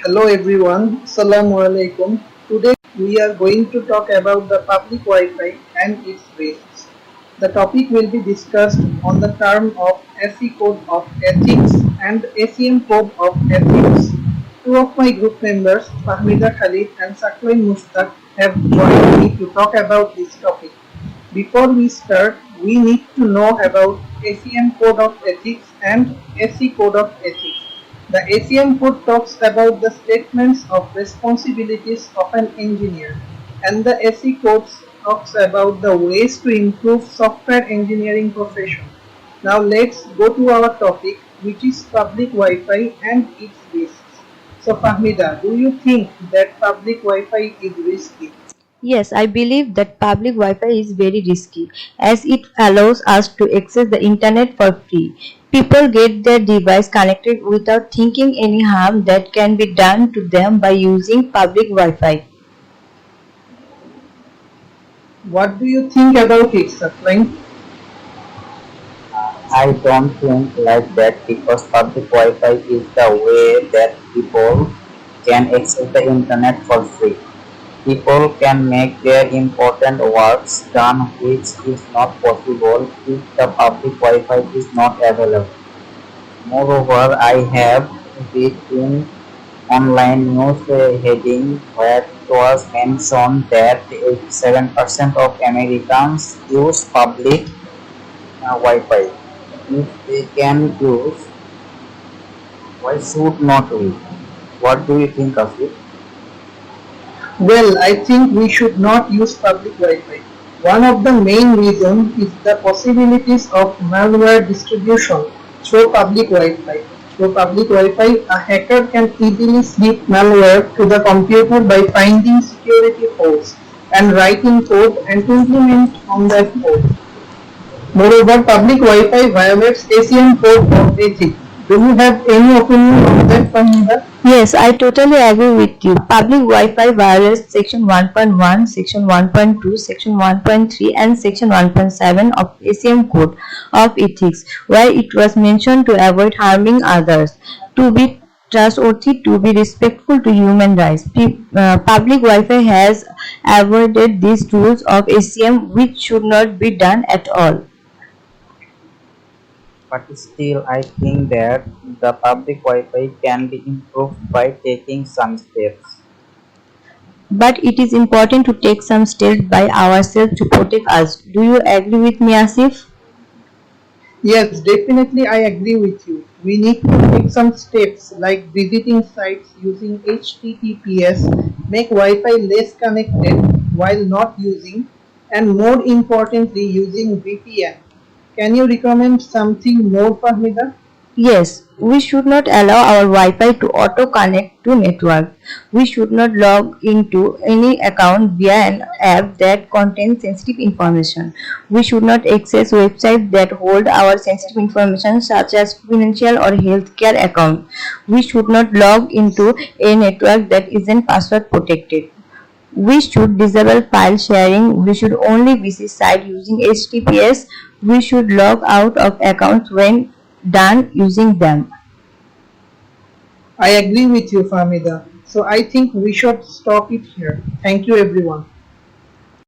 Hello everyone, Assalamu alaikum. Today we are going to talk about the public Wi-Fi and its risks. The topic will be discussed on the term of SE Code of Ethics and ACM Code of Ethics. Two of my group members, Fahmida Khalid and Saklain Mustaq, have joined me to talk about this topic. Before we start, we need to know about ACM Code of Ethics and SE Code of Ethics. The ACM code talks about the statements of responsibilities of an engineer, and the SE code talks about the ways to improve software engineering profession. Now let's go to our topic, which is public Wi-Fi and its risks. So Fahmida, do you think that public Wi-Fi is risky? Yes, I believe that public Wi-Fi is very risky as it allows us to access the internet for free. People get their device connected without thinking any harm that can be done to them by using public Wi-Fi. What do you think about it, Saklain? I don't think like that because public Wi-Fi is the way that people can access the internet for free. People can make their important works done which is not possible if the public Wi-Fi is not available. Moreover, I have read in online news heading where it was mentioned that 87% of Americans use public Wi-Fi. If they can use, why should not we? What do you think of it? Well, I think we should not use public Wi-Fi. One of the main reasons is the possibilities of malware distribution through public Wi-Fi. Through public Wi-Fi, a hacker can easily slip malware to the computer by finding security holes and writing code and implement on that code. Moreover, public Wi-Fi violates ACM code of ethics. Do you have any opinion on that, Fahmida? Yes, I totally agree with you. Public Wi-Fi violates Section 1.1, Section 1.2, Section 1.3 and Section 1.7 of ACM Code of Ethics, where it was mentioned to avoid harming others, to be trustworthy, to be respectful to human rights. Public Wi-Fi has avoided these rules of ACM which should not be done at all. But still, I think that the public Wi-Fi can be improved by taking some steps. But it is important to take some steps by ourselves to protect us. Do you agree with me, Asif? Yes, definitely I agree with you. We need to take some steps like visiting sites using HTTPS, make Wi-Fi less connected while not using, and more importantly using VPN. Can you recommend something more, Fahmida? Yes, we should not allow our Wi-Fi to auto-connect to network. We should not log into any account via an app that contains sensitive information. We should not access websites that hold our sensitive information such as financial or healthcare account. We should not log into a network that isn't password protected. We should disable file sharing. We should only visit site using HTTPS. We should log out of accounts when done using them. I agree with you, Fahmida. So I think we should stop it here. Thank you, everyone.